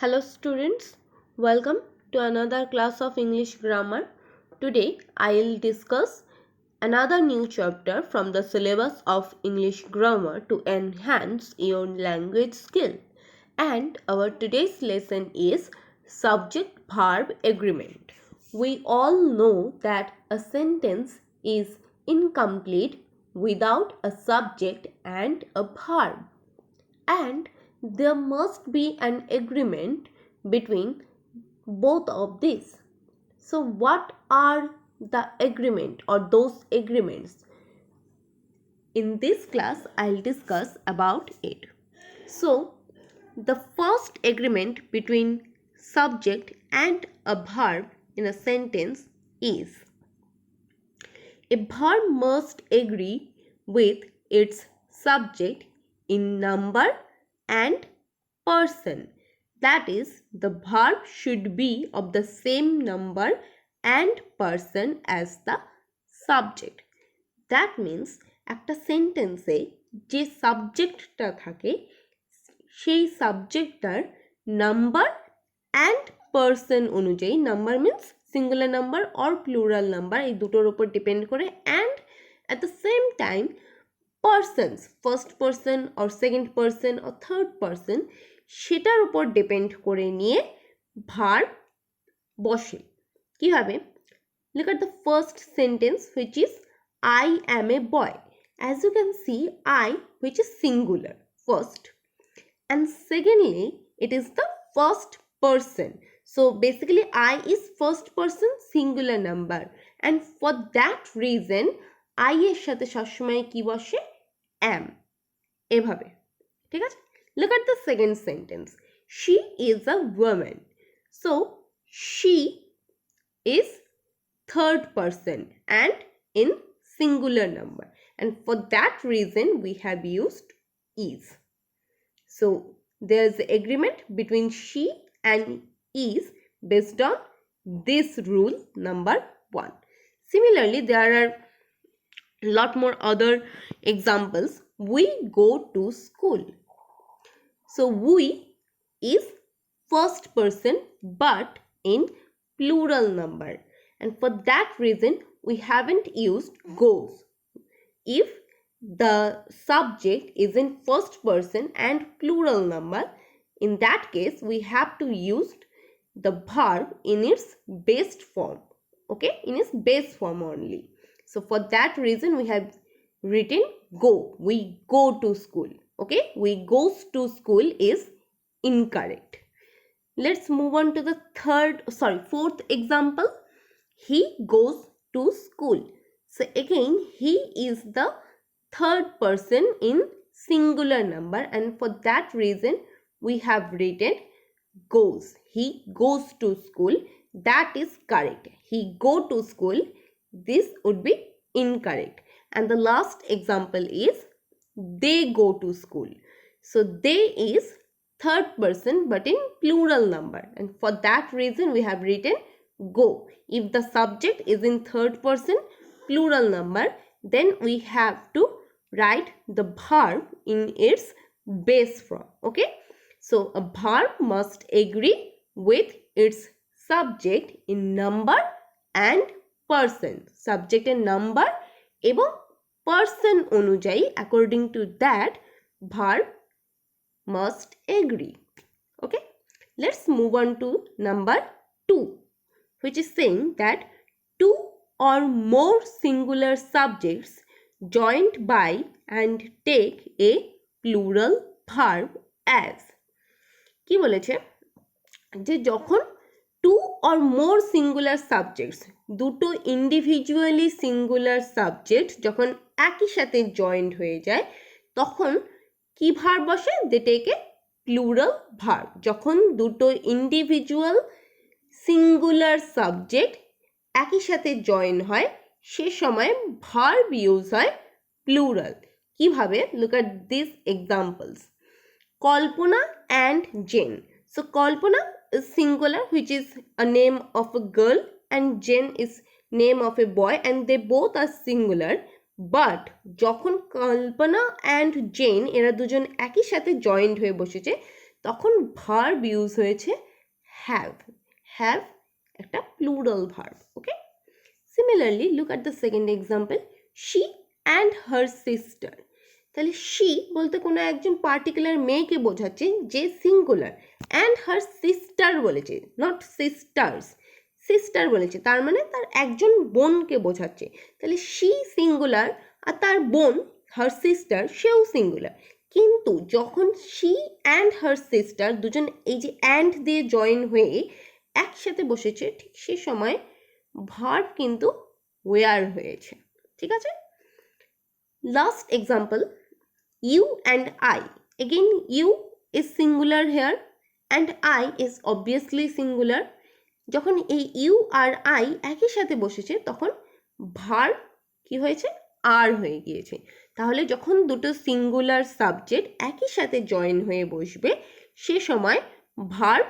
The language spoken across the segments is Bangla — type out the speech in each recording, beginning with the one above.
Hello students, welcome to another class of English grammar. Today I'll discuss another new chapter from the syllabus of English grammar to enhance your language skill. And our today's lesson is subject verb agreement. We all know that a sentence is incomplete without a subject and a verb, and there must be an agreement between both of these. So what are the agreement or those agreements? In this class I'll discuss about it. So the first agreement between subject and a verb in a sentence is a verb must agree with its subject in number and person. That is, the verb should be of the same number and person as the subject. That means একটা সেন্টেন্সে যে সাবজেক্টটা থাকে সেই সাবজেক্টটার নাম্বার অ্যান্ড পার্সন অনুযায়ী, number means singular number or plural number, এই দুটোর উপর ডিপেন্ড করে, and at the same time persons, first person or second person or third person, সেটার উপর ডিপেন্ড করে নিয়ে ভার্ব বসে। কীভাবে? Look at the first sentence, which is I am a boy. As you can see, I, which is singular, first, and secondly it is the first person. So basically I is first person singular number, and for that reason I এর সাথে সবসময় কি বসে? am, এভাবে। ঠিক আছে? Look at the second sentence. She is a woman. So she is third person and in singular number, and for that reason we have used is. So there is agreement between she and is based on this rule number 1. Similarly, there are a lot more other examples. We go to school. So we is first person but in plural number, and for that reason we haven't used goes. If the subject is in first person and plural number, in that case we have to use the verb in its base form, okay, in its base form only. So for that reason we have written go. We go to school. Okay, we goes to school is incorrect. Let's move on to the fourth example. He goes to school. So again he is the third person in singular number, and for that reason we have written goes. He goes to school. That is correct. He go to school. This would be incorrect. And the last example is they go to school. So they is third person but in plural number, and for that reason we have written go. If the subject is in third person plural number, then we have to write the verb in its base form. Okay, so a verb must agree with its subject in number and person. Subject and number এবং person অনুযায়ী, according to that verb must agree. Okay, let's move on to number 2, which is saying that two or more singular subjects joined by and take a plural verb as. কি বলেছে? যে যখন two or more singular subjects, দুটো ইন্ডিভিজুয়ালি সিঙ্গুলার সাবজেক্ট যখন একই সাথে জয়েন্ট হয়ে যায়, তখন কি ভার্ব বসে? They take a plural verb. যখন দুটো ইন্ডিভিজুয়াল সিঙ্গুলার সাবজেক্ট একই সাথে জয়েন হয়, সে সময় ভার্ব ইউজ হয় প্লুরাল। কিভাবে? Look at this examples. Kalpana and Jane. So Kalpana is singular, which is a name of a girl, and Jen is name of a boy, and they both are singular. But যখন কল্পনা অ্যান্ড জেন এরা দুজন একই সাথে জয়েন্ট হয়ে বসেছে, তখন ভার্ব ইউজ হয়েছে হ্যাভ। হ্যাভ একটা plural verb. Okay, similarly look at the second example, she and her sister. তাহলে শি বলতে কোনো একজন পার্টিকুলার মেয়েকে বোঝাচ্ছে যে সিঙ্গুলার, অ্যান্ড হার সিস্টার বলেছে, নট সিস্টার্স, সিস্টার বলেছে, তার মানে তার একজন বোনকে বোঝাচ্ছে। তাহলে শি সিঙ্গুলার আর তার বোন হার সিস্টার সেও সিঙ্গুলার। কিন্তু যখন শি অ্যান্ড হার সিস্টার দুজন এই যে অ্যান্ড দিয়ে জয়েন হয়ে একসাথে বসেছে, ঠিক সে সময় ভার্ব কিন্তু ওয়ার হয়েছে। ঠিক আছে, last example, you and I. Again, you is singular here and I is obviously singular. যখন এই ইউ আর আই একই সাথে বসেছে তখন ভার্ব কি হয়েছে, আর হয়ে গিয়েছে। তাহলে যখন দুটো সিঙ্গুলার সাবজেক্ট একই সাথে জয়েন হয়ে বসবে সে সময় ভার্ব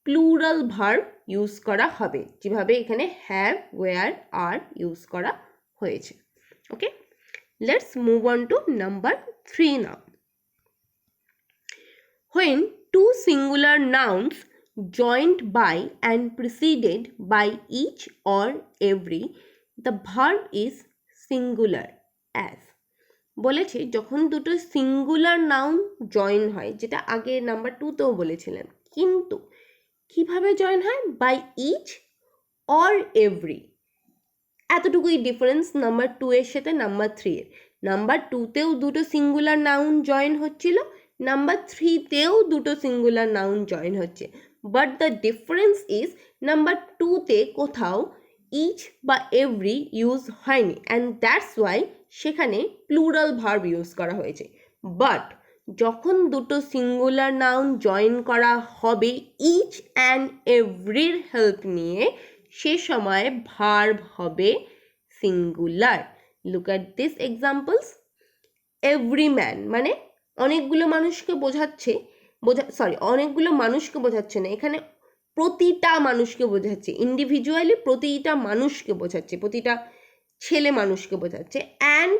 প্লুরাল ভার্ব ইউজ করা হবে, যেভাবে এখানে হ্যাভ, ওয়্যার, আর ইউজ করা হয়েছে। ওকে, let's move on to number 3 now. When two singular nouns joined by and preceded by each or every, the verb is singular as. বলেছে যখন দুটো সিঙ্গুলার নাউন জয়েন হয়, যেটা আগে নাম্বার 2তেও বলেছিলাম, কিন্তু কিভাবে জয়েন হয়, বাই ইচ অর এভরি, এতটুকুই ডিফারেন্স নাম্বার 2 এর সাথে নাম্বার 3 এর। নাম্বার 2তেও দুটো সিঙ্গুলার নাউন জয়েন হচ্ছিল, নাম্বার 3তেও দুটো সিঙ্গুলার নাউন জয়েন হচ্ছে, but the difference is number 2তে কোথাও ইচ বা এভরি ইউজ হয়নি, অ্যান্ড দ্যাটস ওয়াই সেখানে প্লুরাল ভার্ব ইউজ করা হয়েছে। বাট যখন দুটো সিঙ্গুলার নাউন জয়েন করা হবে ইচ অ্যান্ড এভরির হেল্প নিয়ে, সে সময় ভার্ব হবে singular. Look at this examples, every man মানে অনেকগুলো মানুষকে বোঝাচ্ছে, অনেকগুলো মানুষকে বোঝাচ্ছে না, এখানে প্রতিটা মানুষকে বোঝাচ্ছে, ইন্ডিভিজুয়ালি প্রতিটা মানুষকে বোঝাচ্ছে, প্রতিটা ছেলে মানুষকে বোঝাচ্ছে। অ্যান্ড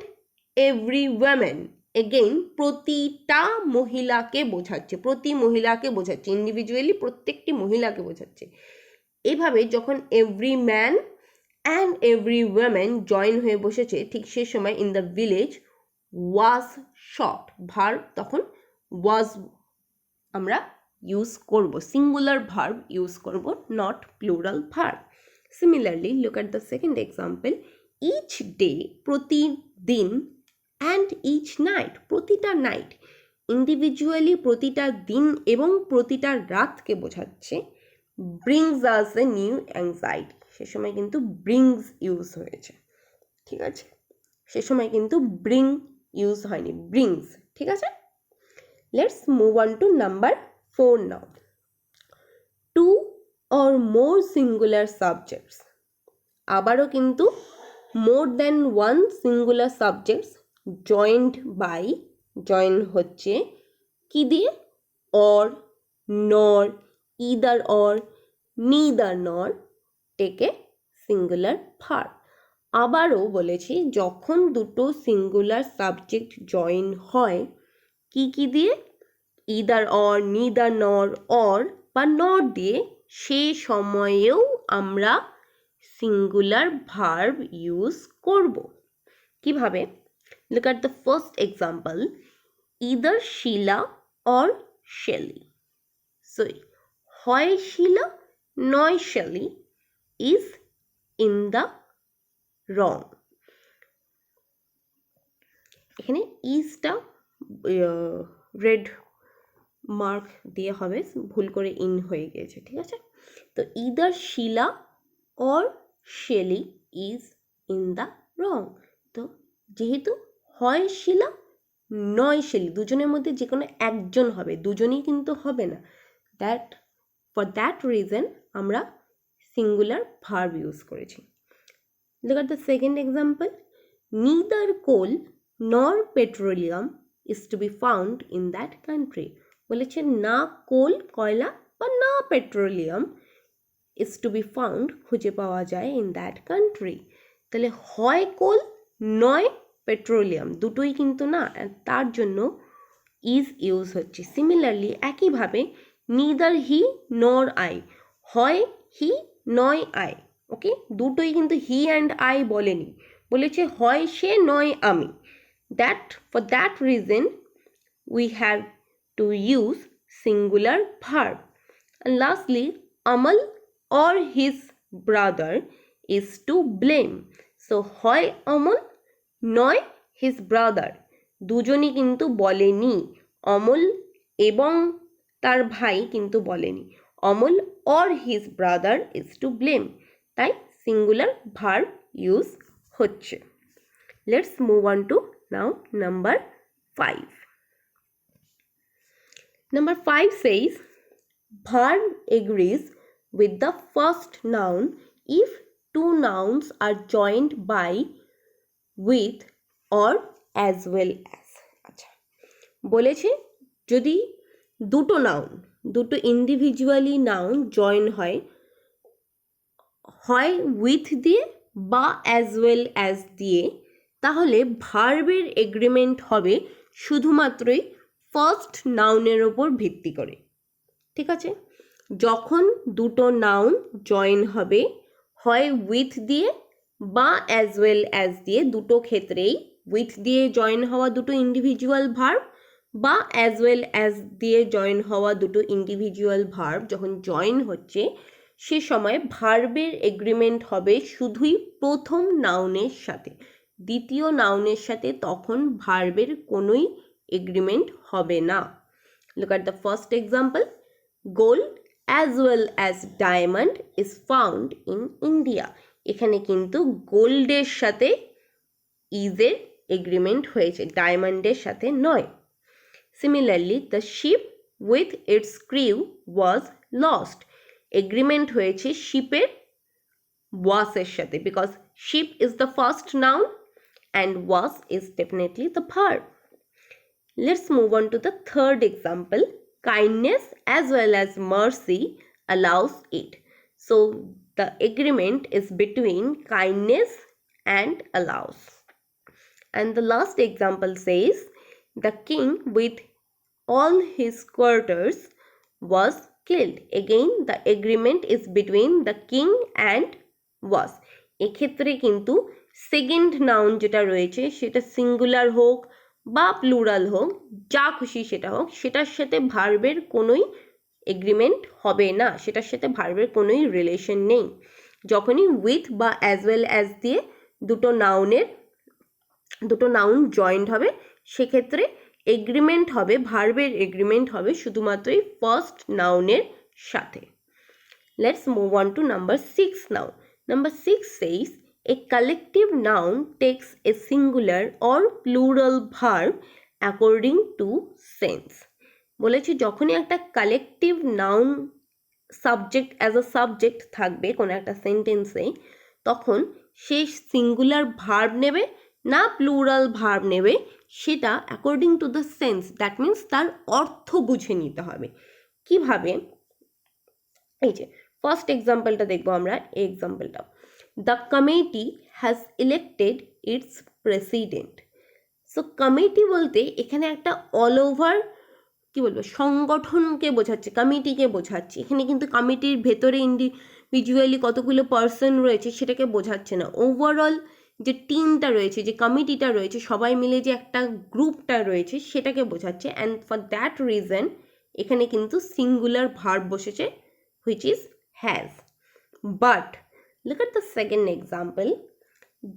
এভরি ওয়ামেন, এগেইন প্রতিটা মহিলাকে বোঝাচ্ছে, প্রতি মহিলাকে বোঝাচ্ছে, ইন্ডিভিজুয়ালি প্রত্যেকটি মহিলাকে বোঝাচ্ছে। এভাবে যখন every man and every women join হয়ে বসেছে, ঠিক সে সময় in the village was shot, verb তখন ওয়াজ আমরা ইউজ করব, সিঙ্গুলার ভার্ব ইউজ করব, not plural verb. Similarly look at the second example, each day প্রতিদিন, অ্যান্ড ইচ নাইট প্রতিটা নাইট, ইন্ডিভিজুয়ালি প্রতিটা দিন এবং প্রতিটা রাতকে বোঝাচ্ছে। Brings us a new anxiety, সে সময় কিন্তু ব্রিংস ইউজ হয়েছে। ঠিক আছে, সে সময় কিন্তু ব্রিং ইউজ হয়নি, ব্রিংস। ঠিক আছে, let's move on to number 4 now. Two or more singular subjects, আবারও কিন্তু more than one singular subjects joined by, join হচ্ছে কি দিয়ে, অর, নর, ইদার অর, নিদার নর, টেকে সিঙ্গুলার ভার্ব। আবারও বলেছি যখন দুটো সিঙ্গুলার সাবজেক্ট জয়েন হয় কি কি দিয়ে, ইদার অর, নিদার নর, অর বা নর দিয়ে, সে সময়েও আমরা সিঙ্গুলার ভার্ব ইউজ করব। কিভাবে, look at the first example, either Shila or Shelly. So হয় শিলা নয় Shelly is in the wrong. এখানে ইজটা রেড মার্ক দিয়ে হবে, ভুল করে ইন হয়ে গিয়েছে। ঠিক আছে, তো either Shila or Shelly is in the wrong. তো যেহেতু হয় শিলা নয় শেলি, দুজনের মধ্যে যে কোনো একজন হবে, দুজনই কিন্তু হবে না, ফর দ্যাট রিজন আমরা সিঙ্গুলার ভার্ব ইউজ করেছি। Look at the second example, neither coal nor petroleum is to be found in that country. বলেছে না কোল কয়লা বা না petroleum is to be found খুঁজে পাওয়া যায় ইন দ্যাট কান্ট্রি। তাহলে হয় কোল নয় পেট্রোলিয়াম, দুটোই কিন্তু না, তার জন্য ইজ ইউজ হচ্ছে। সিমিলারলি একইভাবে নিদার হি নর আই, হয় হি নয় আই। ওকে, দুটোই কিন্তু হি অ্যান্ড আই বলেনি, বলেছে হয় সে নয় আমি। That for that reason we have to use singular verb. And lastly, Amal or his brother is to blame. So হয় Amal নয় his brother, দুজনই কিন্তু বলেনি, অমল এবং তার ভাই কিন্তু বলেনি। Amal or his brother is to blame, তাই singular verb ইউজ হচ্ছে। Let's move on to now number 5. Number 5 says, verb agrees with the first noun if two nouns are joined by, with, or as well as. আচ্ছা, বলেছে যদি দুটো নাউন, দুটো ইন্ডিভিজুয়ালি নাউন জয়েন হয়, হয় উইথ দিয়ে বা অ্যাজ ওয়েল অ্যাজ দিয়ে, তাহলে ভার্বের এগ্রিমেন্ট হবে শুধুমাত্রই ফার্স্ট নাউনের ওপর ভিত্তি করে। ঠিক আছে, যখন দুটো নাউন জয়েন হবে হয় উইথ দিয়ে বা অ্যাজ ওয়েল অ্যাজ দিয়ে, দুটো ক্ষেত্রেই উইথ দিয়ে জয়েন হওয়া দুটো ইন্ডিভিজুয়াল ভার্ব বা অ্যাজ ওয়েল অ্যাজ দিয়ে জয়েন হওয়া দুটো ইন্ডিভিজুয়াল ভার্ব যখন জয়েন হচ্ছে, সে সময় ভার্বের এগ্রিমেন্ট হবে শুধুই প্রথম নাউনের সাথে, দ্বিতীয় নাউনের সাথে তখন ভার্বের কোনোই এগ্রিমেন্ট হবে না। Look at the first example. Gold as well as diamond is found in India. এখানে কিন্তু গোল্ডের সাথে ইজের এগ্রিমেন্ট হয়েছে, ডায়মন্ডের সাথে নয়। Similarly, the ship with its crew was lost. Agreement হয়েছে শিপের ওয়াসের সাথে, because ship is the first noun and was is definitely the verb. Let's move on to the third example. Kindness as well as mercy allows it. So the agreement is between kindness and allows. And the last example says, the king with all his quarters was killed. Again, the agreement is between the king and was. এক্ষেত্রে কিন্তু সেকেন্ড নাউন যেটা রয়েছে সেটা সিঙ্গুলার হোক বা প্লুরাল হোক, যা খুশি সেটা হোক, সেটার সাথে ভার্বের কোনোই এগ্রিমেন্ট হবে না, সেটার সাথে ভার্বের কোনোই রিলেশন নেই। যখনই উইথ বা অ্যাজ ওয়েল অ্যাজ দিয়ে দুটো নাউন জয়েন্ট হবে, সেক্ষেত্রে এগ্রিমেন্ট হবে, ভার্বের এগ্রিমেন্ট হবে শুধুমাত্রই ফার্স্ট নাউনের সাথে। Let's move on to number 6 now. Number 6 says, a collective noun takes a singular or plural verb according to sense. বলেছি যখনই একটা collective noun subject as a subject থাকবে কোনো একটা সেন্টেন্সে, তখন সে সিঙ্গুলার ভার্ব নেবে না প্লুরাল ভার্ব নেবে, সেটা according to the sense, that means তার অর্থ বুঝে নিতে হবে। কিভাবে? এই যে ফার্স্ট এক্সাম্পলটা দেখবো আমরা, এই এক্সাম্পলটা, the committee has elected its president. So committee বলতে এখানে একটা অল ওভার কী বলবো সংগঠনকে বোঝাচ্ছে, কমিটিকে বোঝাচ্ছে। এখানে কিন্তু কমিটির ভেতরে ইন্ডিভিজুয়ালি কতগুলো পার্সন রয়েছে সেটাকে বোঝাচ্ছে না, ওভারঅল যে টিমটা রয়েছে, যে কমিটিটা রয়েছে, সবাই মিলে যে একটা গ্রুপটা রয়েছে সেটাকে বোঝাচ্ছে। অ্যান্ড ফর দ্যাট রিজন এখানে কিন্তু সিঙ্গুলার ভার্ব বসেছে, which is has. But look at the second example.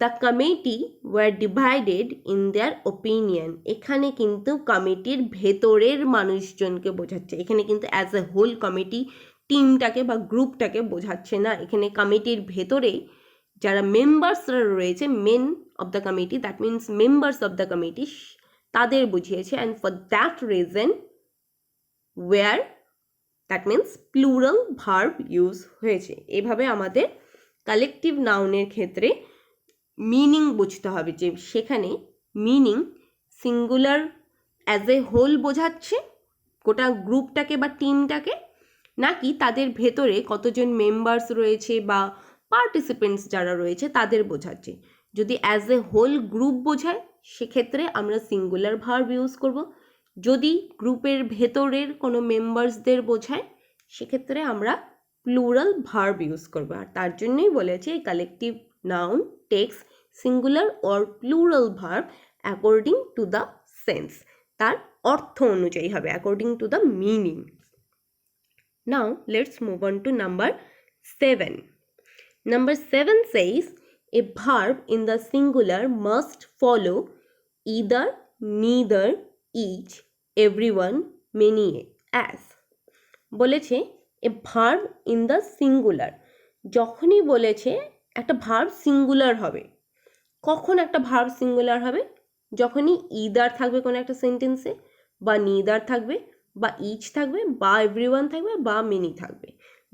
The committee were divided in their opinion. এখানে কিন্তু কমিটির ভেতরের মানুষজনকে বোঝাচ্ছে, এখানে কিন্তু অ্যাজ এ হোল কমিটি টিমটাকে বা গ্রুপটাকে বোঝাচ্ছে না। এখানে কমিটির ভেতরে যারা মেম্বার্সরা রয়েছে, men of the committee, that means members of the committee, তাদের বুঝিয়েছে। And for that reason were, that means plural verb use হয়েছে। এভাবে আমাদের কালেকটিভ নাউনের ক্ষেত্রে মিনিং বুঝতে হবে, যে সেখানে meaning singular as a whole বোঝাচ্ছে গোটা গ্রুপটাকে বা টিমটাকে, নাকি তাদের ভেতরে কতজন মেম্বার্স রয়েছে বা পার্টিসিপেন্টস যারা রয়েছে তাদের বোঝাচ্ছে। যদি অ্যাজ এ হোল গ্রুপ বোঝায় সেক্ষেত্রে আমরা সিঙ্গুলার ভার্ব ইউজ করব, যদি গ্রুপের ভেতরের কোনো মেম্বার্সদের বোঝায় সেক্ষেত্রে আমরা প্লুরাল ভার্ব ইউজ করব। আর তার জন্যই বলেছি এই collective noun takes singular or plural verb according to the sense, তার অর্থ অনুযায়ী হবে, according to the meaning. Now let's move on to number 7. Number 7 says a verb in the singular must follow either, neither, each, everyone, many, as. বলেছে এ ভার্ব ইন দ্য সিঙ্গুলার, যখনই বলেছে একটা ভার্ব সিঙ্গুলার হবে। কখন একটা ভার্ব সিঙ্গুলার হবে? যখনই ইদার থাকবে কোনো একটা সেন্টেন্সে, বা নিদার থাকবে, বা ইচ থাকবে, বা এভরিওয়ান থাকবে, বা মেনি থাকবে।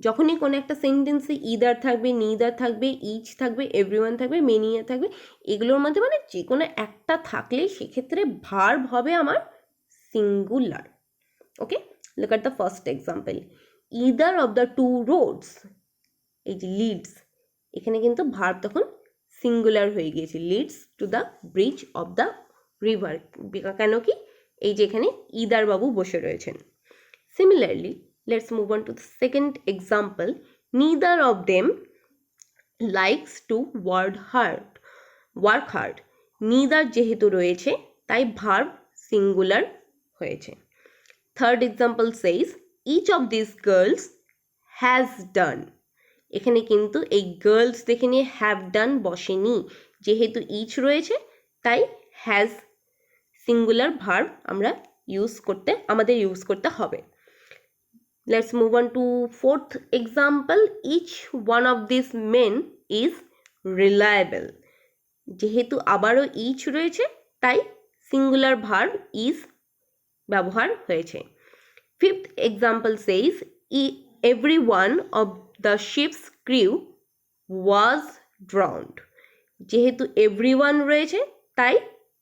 যখনই কোনো একটা সেন্টেন্সে ইদার থাকবে, নিদার থাকবে, ইচ থাকবে, এভরিওয়ান থাকবে, মেনি থাকবে, এগুলোর মধ্যে মানে যে কোনো একটা থাকলে সেক্ষেত্রে ভার্ব হবে আমার singular. Okay, look at the first example. Either of the two roads, এই যে লিডস, এখানে কিন্তু ভার্ব তখন সিঙ্গুলার হয়ে গিয়েছে, leads to the bridge of the river. কেন কি? এই যে এখানে ইদার বাবু বসে রয়েছেন। Similarly let's move on to the second example. Neither of them likes to work hard. Neither যেহেতু রয়েছে তাই ভার্ব সিঙ্গুলার হয়েছে। Third example says each of this girls has done. এখানে কিন্তু এই গার্লস দেখে নিয়ে হ্যাভ ডান বসেনি, যেহেতু ইচ রয়েছে তাই হ্যাজ সিঙ্গুলার ভার্ব আমাদের ইউজ করতে হবে। Let's move on to fourth example. Each one of this men is reliable. যেহেতু আবারও ইচ রয়েছে তাই সিঙ্গুলার ভার্ব ইজ ব্যবহার হয়েছে। Fifth example Sage every one of the ship's crew was drowned. যেহেতু everyone রয়েছে তাই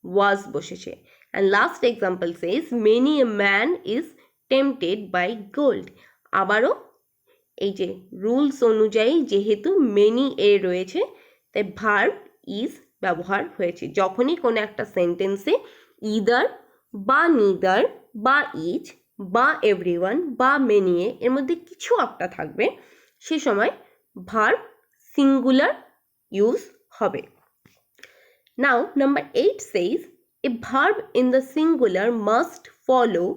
was বসেছে। and last example says many a man is tempted by gold. আবারও এই যে রুলস অনুযায়ী যেহেতু many এ রয়েছে তাই ভার্ব ইজ ব্যবহার হয়েছে। যখনই কোনো একটা সেন্টেন্সে ইদার বা নিদার বা ইচ বা এভরিওয়ান বা মেনি এর মধ্যে কিছু একটা থাকবে সে সময় ভার্ব সিঙ্গুলার ইউজ হবে। নাও number 8 says a verb in the singular must follow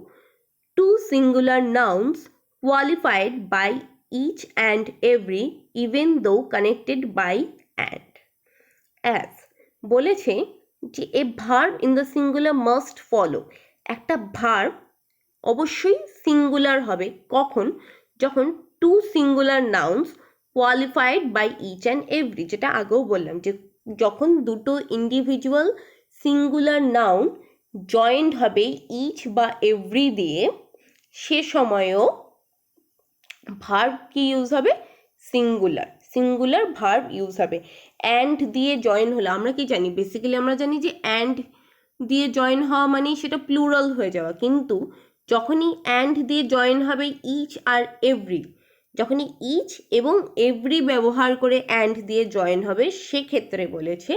two singular nouns qualified by each and every even though connected by and. as বলেছে যে a verb in the singular must follow, একটা ভার্ব অবশ্যই সিঙ্গুলার হবে। কখন? যখন two singular nouns qualified by each and every, যেটা আগেও বললাম যে যখন দুটো ইন্ডিভিজুয়াল সিঙ্গুলার নাউন জয়েন্ট হবে ইচ বা এভরি দিয়ে, সে সময়ও ভার্ব কি ইউজ হবে? সিঙ্গুলার ভার্ব ইউজ হবে। অ্যান্ড দিয়ে জয়েন হলে আমরা কি জানি? বেসিক্যালি আমরা জানি যে অ্যান্ড দিয়ে জয়েন হওয়া মানে সেটা প্লুরাল হয়ে যাওয়া, কিন্তু যখনই অ্যান্ড দিয়ে জয়েন হবে ইচ আর এভরি, যখনই ইচ এবং এভরি ব্যবহার করে অ্যান্ড দিয়ে জয়েন হবে সেক্ষেত্রে বলেছে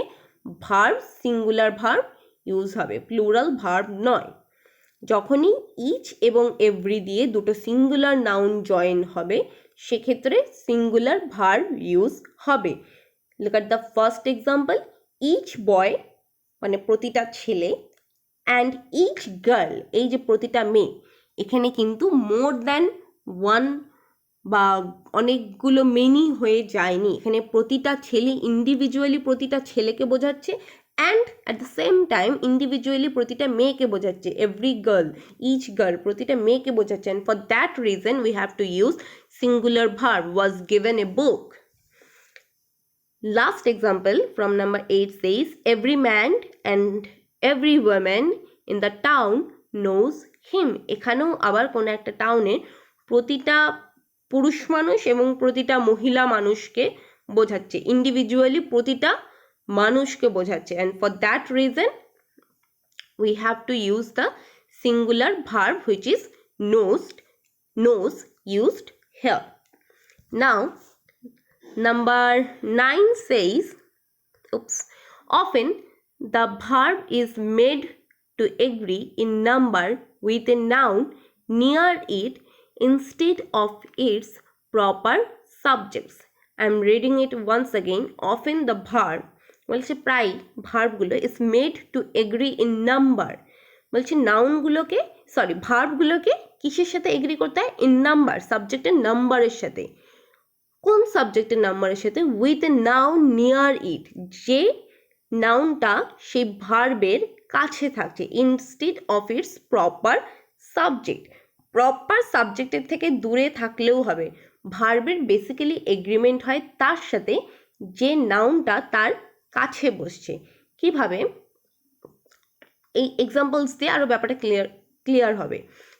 ভার্ব সিঙ্গুলার ভার্ব ইউজ হবে, প্লুরাল ভার্ব নয়। যখনই ইচ এবং এভরি দিয়ে দুটো সিঙ্গুলার নাউন জয়েন হবে সেক্ষেত্রে সিঙ্গুলার ভার্ব ইউজ হবে। Look at the first example. Each boy মানে প্রতিটা ছেলে, অ্যান্ড ইচ গার্ল এই যে প্রতিটা মেয়ে, এখানে কিন্তু মোর দ্যান ওয়ান বা অনেকগুলো মেনি হয়ে যায়নি, এখানে প্রতিটা ছেলে ইন্ডিভিজুয়ালি প্রতিটা ছেলেকে বোঝাচ্ছে, and at the same time individually প্রতিটা মেয়েকে বোঝাচ্ছে, এভরি গার্ল, ইচ গার্ল প্রতিটা মেয়েকে বোঝাচ্ছে। And for that reason we have to use singular verb was given a book. Last example from number 8 says every man and every woman in the town knows him. এখানেও আবার কোনো একটা টাউনে প্রতিটা পুরুষ মানুষ এবং প্রতিটা মহিলা মানুষকে বোঝাচ্ছে, ইন্ডিভিজুয়ালি প্রতিটা মানুষকে বোঝাচ্ছে। and for that reason we have to use the singular verb which is knows used here. Now number 9 says often the verb is made to agree in number with a noun near it instead of its proper subjects. I am reading it once again. Often the verb বলছে প্রায় ভার্বগুলো is made to agree in number. বলছে নাউনগুলোকে ভার্বগুলোকে কিসের সাথে এগ্রি করতে হয়? ইন নাম্বার, সাবজেক্টের নাম্বারের সাথে। কোন সাবজেক্টের নাম্বারের সাথে? With a noun near it, যে নাউনটা সেই ভার্বের কাছে থাকছে, instead of its proper subject. Proper সাবজেক্টের থেকে দূরে থাকলেও হবে, ভার্বের বেসিক্যালি এগ্রিমেন্ট হয় তার সাথে যে নাউনটা তার কাছে বসছে। কিভাবে? এই এক্সাম্পলস দিয়ে আরও ব্যাপারটা ক্লিয়ার হবে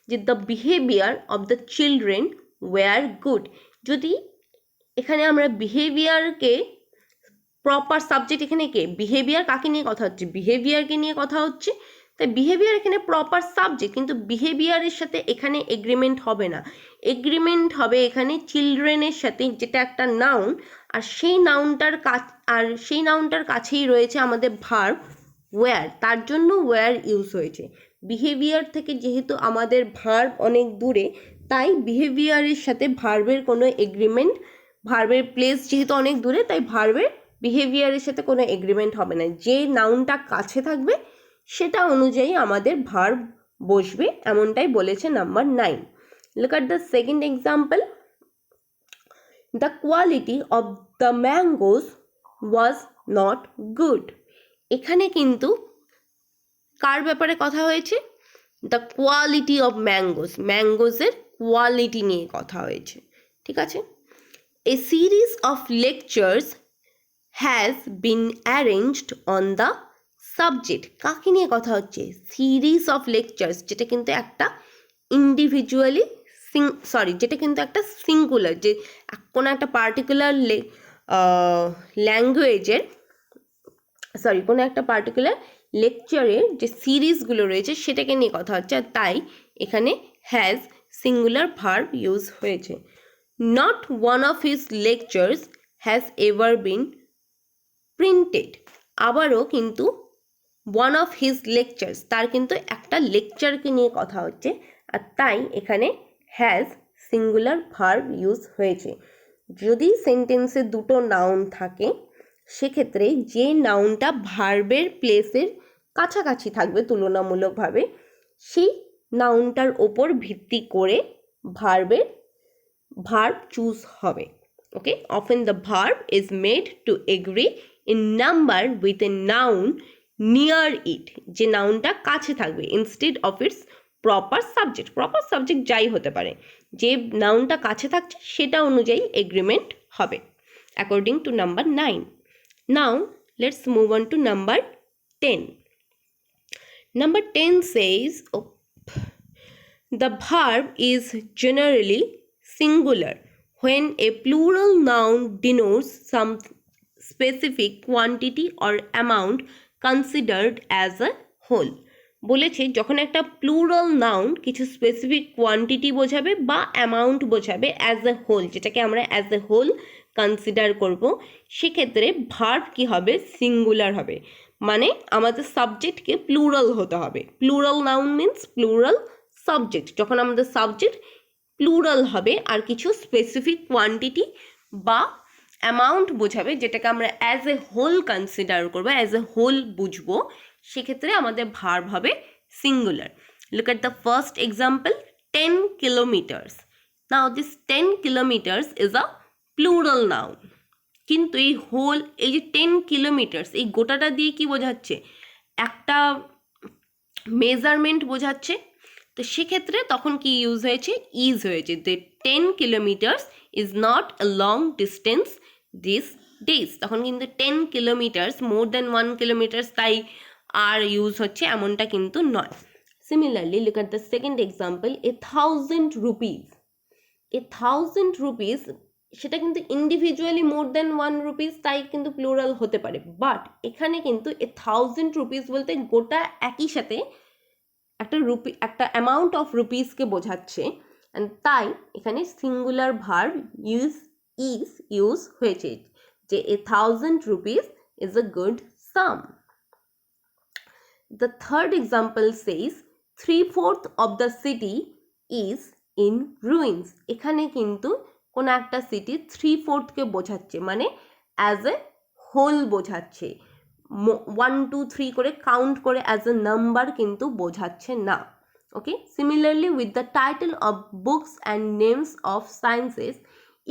যে the behaviour of the children were good. যদি এখানে আমরা বিহেভিয়ারকে প্রপার সাবজেক্ট, এখানে কে? বিহেভিয়ার। কাকে নিয়ে কথা হচ্ছে? বিহেভিয়ারকে নিয়ে কথা হচ্ছে। তাই বিহেভিয়ার এখানে প্রপার সাবজেক্ট, কিন্তু বিহেভিয়ারের সাথে এখানে এগ্রিমেন্ট হবে না। এগ্রিমেন্ট হবে এখানে চিলড্রেনের সাথে, যেটা একটা নাউন, আর সেই নাউনটার কাছেই রয়েছে আমাদের ভার্ব ওয়্যার, তার জন্য ওয়্যার ইউজ হয়েছে। বিহেভিয়ার থেকে যেহেতু আমাদের ভার্ব অনেক দূরে, তাই বিহেভিয়ারের সাথে ভার্বের কোনো এগ্রিমেন্ট, ভার্বের প্লেস যেহেতু অনেক দূরে, তাই ভার্বের বিহেভিয়ারের সাথে কোনো এগ্রিমেন্ট হবে না। যে নাউনটা কাছে থাকবে সেটা অনুযায়ী আমাদের ভার্ব বসবে, এমনটাই বলেছে number 9। Look at the second example. The quality of the mangoes was not good. এখানে কিন্তু কার ব্যাপারে কথা হয়েছে? দ্য কোয়ালিটি অফ ম্যাঙ্গোস, ম্যাঙ্গোসের কোয়ালিটি নিয়ে কথা হয়েছে। ঠিক আছে। A series of lectures has been arranged on the subject. কাকে নিয়ে কথা হচ্ছে? সিরিজ অফ লেকচার্স, যেটা কিন্তু একটা ইন্ডিভিজুয়ালি যেটা কিন্তু একটা সিঙ্গুলার, যে কোনো একটা পার্টিকুলার ল্যাঙ্গুয়েজের কোনো একটা পার্টিকুলার লেকচারের যে সিরিজগুলো রয়েছে সেটাকে নিয়ে কথা হচ্ছে, আর তাই এখানে হ্যাজ সিঙ্গুলার ভার্ব ইউজ হয়েছে। Not one of his lectures has ever been printed. আবারও কিন্তু ওয়ান অফ হিজ লেকচার্স, তার কিন্তু একটা লেকচারকে নিয়ে কথা হচ্ছে, আর তাই এখানে হ্যাজ সিঙ্গুলার ভার্ব ইউজ হয়েছে। যদি সেন্টেন্সে দুটো নাউন থাকে, সেক্ষেত্রে যে নাউনটা ভার্বের প্লেসের কাছাকাছি থাকবে তুলনামূলকভাবে, সেই নাউনটার ওপর ভিত্তি করে ভার্ব চুজ হবে। Okay, often the verb is made to agree in number with a noun near it, যে নাউনটা কাছে থাকবে, instead of its proper subject. Proper subject যাই হতে পারে, যে নাউনটা কাছে থাকছে সেটা অনুযায়ী এগ্রিমেন্ট হবে, according two number 9. Now let's move on to number 10. Number 10 says the verb is generally singular when a plural noun denotes some specific quantity or amount considered as a whole. বলেছে যখন একটা প্লুরাল নাউন কিছু স্পেসিফিক কোয়ান্টিটি বোঝাবে বা অ্যামাউন্ট বোঝাবে অ্যাজ এ হোল, যেটাকে আমরা অ্যাজ এ হোল কনসিডার করব, সেক্ষেত্রে ভার্ব কি হবে? সিঙ্গুলার হবে। মানে আমাদের সাবজেক্টকে প্লুরাল হতে হবে। Plural noun means plural subject. যখন আমাদের সাবজেক্ট প্লুরাল হবে আর কিছু স্পেসিফিক কোয়ান্টিটি বা অ্যামাউন্ট বোঝাবে, যেটাকে আমরা অ্যাজ এ হোল কনসিডার করবো, অ্যাজ এ হোল বুঝবো, সেক্ষেত্রে আমাদের ভার্ব হবে singular. Look at the first example, 10 kilometers. Now this 10 kilometers is a plural noun, কিন্তু এই যে 10 kilometers, এই গোটাটা দিয়ে কি বোঝাচ্ছে? একটা মেজারমেন্ট বোঝাচ্ছে। তো সেক্ষেত্রে তখন কি ইউজ হয়েছে? ইজ হয়েছে। The 10 kilometers is not a long distance this days. তখন কিন্তু 10 kilometers মোর দেন 1 kilometers তাই আর ইউজ হচ্ছে, এমনটা কিন্তু নয়। Similarly look at the second example, 1000 rupees. 1000 rupees সেটা কিন্তু ইন্ডিভিজুয়ালি মোর দেন 1 rupees, তাই কিন্তু প্লুরাল হতে পারে, বাট এখানে কিন্তু 1000 rupees বলতে গোটা একই সাথে একটা অ্যামাউন্ট অফ রুপিসকে বোঝাচ্ছে, অ্যান্ড তাই এখানে সিঙ্গুলার ভার্ব ইউজ হয়েছে, যে 1000 rupees is a good sum. The third example says 3/4 of the city is in ruins। এখানে কিন্তু কোনো একটা সিটি 3/4কে বোঝাচ্ছে, মানে অ্যাজ এ হোল বোঝাচ্ছে, 1 2 3 করে কাউন্ট করে অ্যাজ এ নাম্বার কিন্তু বোঝাচ্ছে না। Okay, similarly with the title of books and names of sciences,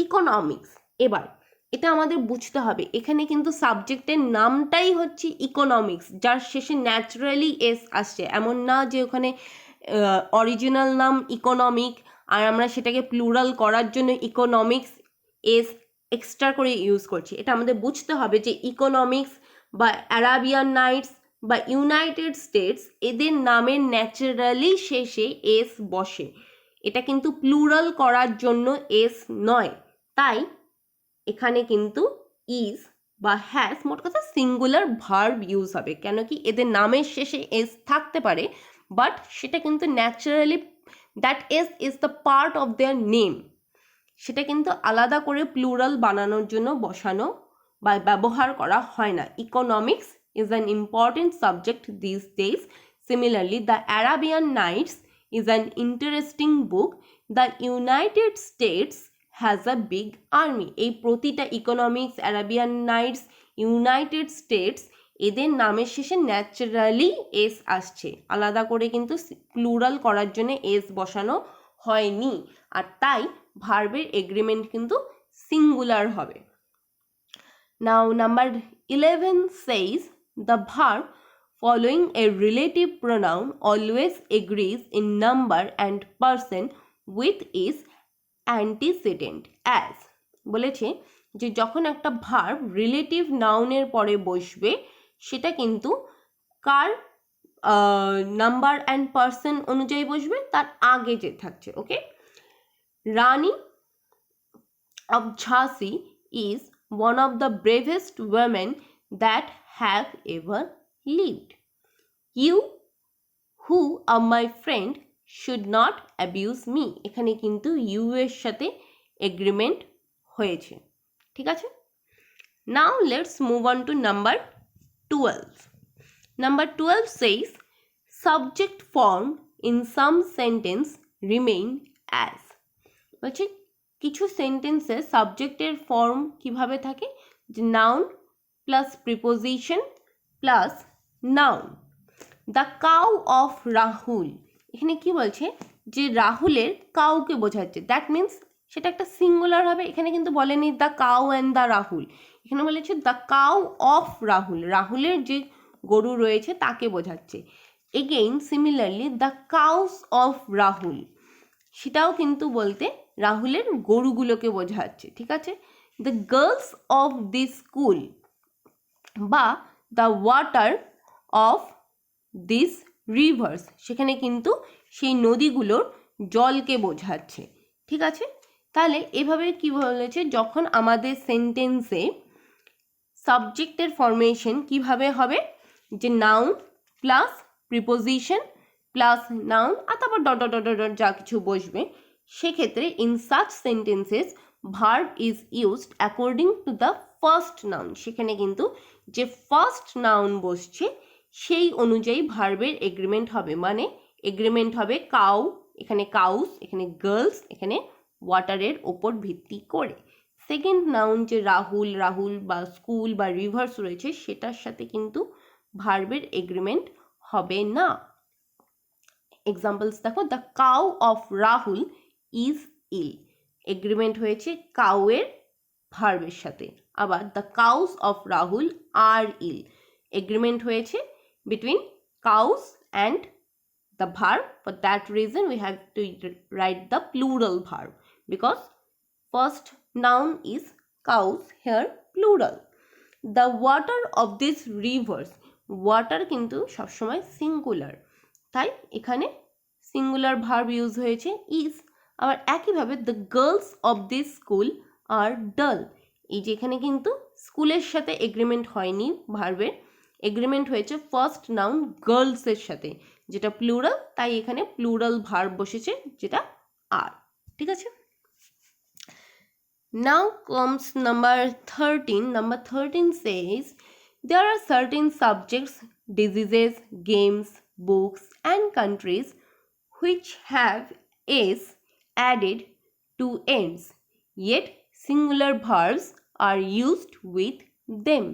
economics. এবার এটা আমাদের বুঝতে হবে, এখানে কিন্তু সাবজেক্টের নামটাই হচ্ছে ইকোনমিক্স, যার শেষে ন্যাচারালি এস আসছে, এমন না যে ওখানে অরিজিনাল নাম ইকোনমিক আর আমরা সেটাকে প্লুরাল করার জন্য ইকোনমিক্স এস এক্সট্রা করে ইউজ করছি। এটা আমাদের বুঝতে হবে যে ইকোনমিক্স বা অ্যারাবিয়ান নাইটস বা ইউনাইটেড স্টেটস, এদের নামের ন্যাচারালি শেষে এস বসে, এটা কিন্তু প্লুরাল করার জন্য এস নয়। তাই এখানে কিন্তু ইজ বা হ্যাজ, মোট কথা সিঙ্গুলার ভার্ব ইউজ হবে। কেন কি, এদের নামের শেষে এস থাকতে পারে, বাট সেটা কিন্তু naturally that S is the part of their name, সেটা কিন্তু আলাদা করে প্লুরাল বানানোর জন্য বসানো বা ব্যবহার করা হয় না। Economics is an important subject these days. Similarly, The Arabian Nights is an interesting book. The United States has a big army. এই প্রতিটা economics, Arabian Nights, United States, এদের নামের শেষে ন্যাচারালি এস আসছে, আলাদা করে কিন্তু প্লুরাল করার জন্য এস বসানো হয়নি, আর তাই ভার্বের এগ্রিমেন্ট কিন্তু সিঙ্গুলার হবে। Now number 11 says the verb following a relative pronoun always agrees in number and person with its antecedent as। বলেছে যে যখন একটা ভার্ব রিলেটিভ নাউনের পরে বসবে, সেটা কিন্তু কার নাম্বার অ্যান্ড পার্সন অনুযায়ী বসবে, তার আগে যে থাকছে। ওকে, রানী of Jhansi is one of the bravest women that have ever lived. You who are my friend should not abuse me। এখানে কিন্তু ইউ এর সাথে এগ্রিমেন্ট হয়েছে, ঠিক আছে। Now let's move on to number 12. Number 12 says subject form in some sentence remain as। বলছে কিছু সেন্টেন্সে সাবজেক্টের ফর্ম কিভাবে থাকে, যে noun plus preposition plus noun. The cow of Rahul, এখানে কি বলছে যে রাহুলের কাউকে বোঝাচ্ছে, দ্যাট মিন্স সেটা একটা সিঙ্গুলার হবে। এখানে কিন্তু বলেনি the cow and the Rahul, এখানে বলেছে দ্য কাউ অফ রাহুল, রাহুলের যে গরু রয়েছে তাকে বোঝাচ্ছে। Again similarly the cows of Rahul, সেটাও কিন্তু বলতে রাহুলের গরুগুলোকে বোঝাচ্ছে, ঠিক আছে। The girls of this school বা the water of this rivers, সেখানে কিন্তু সেই নদীগুলোর জলকে বোঝাচ্ছে, ঠিক আছে। তাহলে এভাবে কি বলেছে, যখন আমাদের সেন্টেন্সে সাবজেক্টের ফরমেশন কিভাবে হবে, যে noun plus preposition plus noun আর তারপর ডট ডট ডট ডট যা কিছু বসবে, সেক্ষেত্রে in such sentences verb is used according to the first noun. সেখানে কিন্তু যে ফার্স্ট নাউন বসছে সেই অনুযায়ী ভার্বের এগ্রিমেন্ট হবে, মানে এগ্রিমেন্ট হবে কাউ, এখানে কাউস, এখানে গার্লস, এখানে ওয়াটারের ওপর ভিত্তি করে। সেকেন্ড নাউন যে রাহুল, রাহুল বা স্কুল বা রিভার্স রয়েছে, সেটার সাথে কিন্তু ভার্বের এগ্রিমেন্ট হবে না। এক্সাম্পলস দেখো, the cow of Rahul is ill, agreement হয়েছে কাউয়ের ভার্বের সাথে। আবার the cows of Rahul are ill, agreement হয়েছে between cows and the verb. For that reason we have to write the plural verb, because first noun is cows, here plural. The water of this rivers, water কিন্তু সবসময় সিঙ্গুলার, তাই এখানে সিঙ্গুলার ভার্ব ইউজ হয়েছে ইজ। আবার একইভাবে the girls of this school আর ডাল, এই যে এখানে কিন্তু স্কুলের সাথে এগ্রিমেন্ট হয়নি, ভার্বের এগ্রিমেন্ট হয়েছে ফার্স্ট নাউন গার্লসের সাথে, যেটা প্লুরাল, তাই এখানে প্লুরাল ভার্ব বসেছে, যেটা আর, ঠিক আছে। Now comes number 13. Number 13 says there are certain subjects, diseases, games, books and countries which have s added to ends, yet singular verbs are used with them.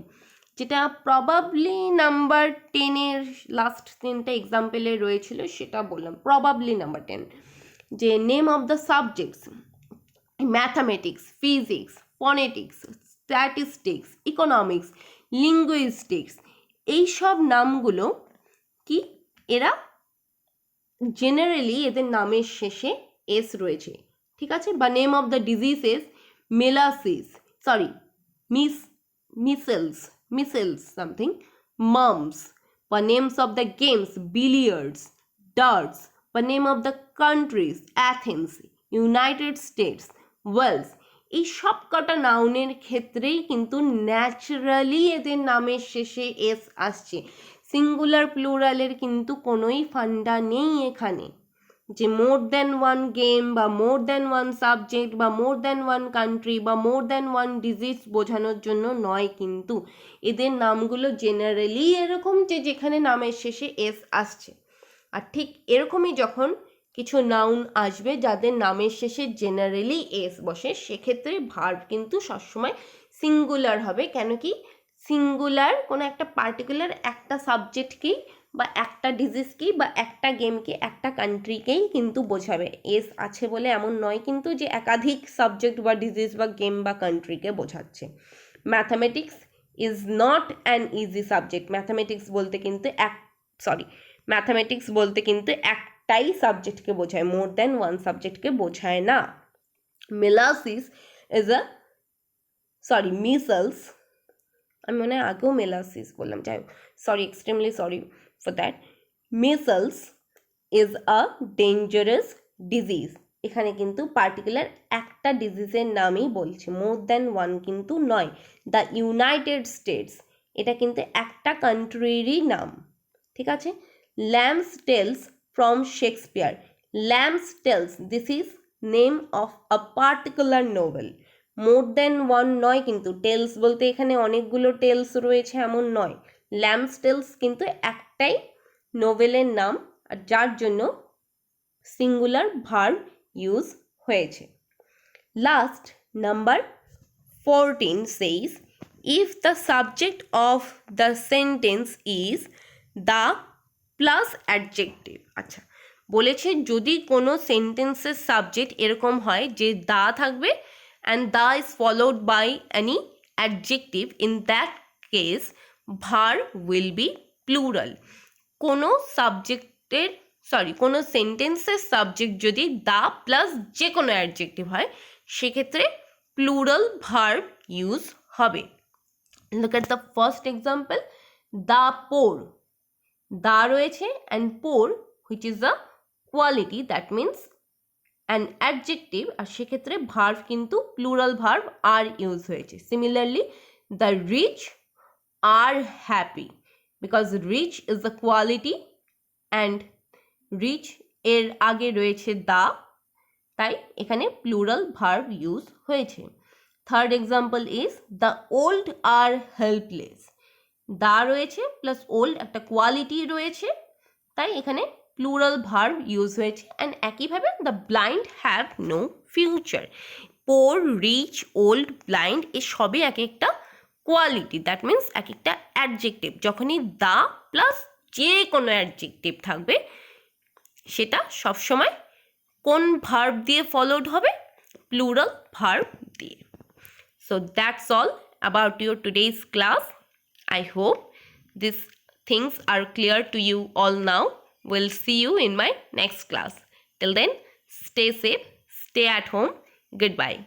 যেটা প্রবাবলি নাম্বার 10 এর লাস্ট 10টা এক্সাম্পলে রয়েছিল সেটা বললাম, প্রবাবলি নাম্বার 10, যে name of the subjects mathematics, physics, phonetics, statistics, economics, linguistics, এইসব নামগুলো কি এরা জেনারেলি এদের নামের শেষে এস রয়েছে, ঠিক আছে। বা name of the diseases measles something, mumps, বা names of the games billiards, darts, বা name of the countries Athens, United States, Wales, এই সব কটা নাউনের ক্ষেত্রেই কিন্তু ন্যাচারালি এদের নামের শেষে এস আসছে। সিঙ্গুলার প্লুরালের কিন্তু কোনোই ফান্ডা নেই এখানে, যে মোর দ্যান ওয়ান গেম বা মোর দ্যান ওয়ান সাবজেক্ট বা মোর দ্যান ওয়ান কান্ট্রি বা মোর দ্যান ওয়ান ডিজিজ বোঝানোর জন্য নয়। কিন্তু এদের নামগুলো জেনারেলি এরকম যে যেখানে নামের শেষে এস আসছে। আর ঠিক এরকমই যখন কিছু নাউন আসবে যাদের নামের শেষে জেনারেলি এস বসে, সেক্ষেত্রে ভার্ব কিন্তু সবসময় সিঙ্গুলার হবে। কেন কি সিঙ্গুলার কোনো একটা পার্টিকুলার একটা সাবজেক্টকেই বা একটা ডিজিজকেই বা একটা গেমকে একটা কান্ট্রিকেই কিন্তু বোঝাবে। এস আছে বলে এমন নয় কিন্তু যে একাধিক সাবজেক্ট বা ডিজিজ বা গেম বা কান্ট্রিকে বোঝাচ্ছে। Mathematics is not an easy subject. Mathematics বলতে কিন্তু একটাই সাবজেক্টকে বোঝায়, মোর দ্যান ওয়ান সাবজেক্টকে বোঝায় না। মিসেলস, আমি মনে হয় আগেও মেলাসিস বললাম, যাই হোক, extremely sorry for that. Measles is a dangerous disease. এখানে কিন্তু পার্টিকুলার একটা ডিজিজের নামই বলছে, মোর দ্যান ওয়ান কিন্তু নয়। দ্য ইউনাইটেড স্টেটস, এটা কিন্তু একটা কান্ট্রিরই নাম, ঠিক আছে। Lamb's tales from Shakespeare. Lamb's tales, this is name of a particular novel. More than one নয় কিন্তু, টেলস বলতে এখানে অনেকগুলো টেলস রয়েছে এমন নয়। ল্যাম্বস টেলস কিন্তু একটাই নোভেলের নাম, আর যার জন্য সিঙ্গুলার ভার্ব ইউজ হয়েছে। Last number 14 says, if the subject of the sentence is the plus adjective। আচ্ছা, বলেছে যদি কোনো সেন্টেন্সের সাবজেক্ট এরকম হয় যে দা থাকবে and the is followed by any adjective, in that case verb will be plural। কোনো সেন্টেন্সের সাবজেক্ট যদি দা প্লাস যে কোনো অ্যাডজেক্টিভ হয় সেক্ষেত্রে প্লুরাল ভার্ব ইউজ হবে। Look at the first example, the poor, দা রয়েছে and poor which is a quality, that means an adjective, আর সেক্ষেত্রে ভার্ব কিন্তু প্লুরাল ভার্ব আর ইউজ হয়েছে। Similarly the rich are happy, because rich is a quality and rich এর আগে রয়েছে দা, তাই এখানে প্লুরাল ভার্ব ইউজ হয়েছে। Third example is the old আর হেল্পলেস। দা রয়েছে প্লাস ওল্ড একটা কোয়ালিটি রয়েছে, তাই এখানে প্লুরাল ভার্ব ইউজ হয়েছে। অ্যান্ড একইভাবে the blind have no future. Poor, rich, old, blind এ সবই এক একটা কোয়ালিটি, দ্যাট মিন্স এক একটা অ্যাডজেক্টিভ। যখনই দা প্লাস যে কোনো অ্যাডজেক্টিভ থাকবে সেটা সবসময় কোন ভার্ব দিয়ে ফলোড হবে? প্লুরাল ভার্ব দিয়ে। So that's all about your today's class. I hope these things are clear to you all now. We'll see you in my next class. Till then, stay safe, stay at home. Goodbye.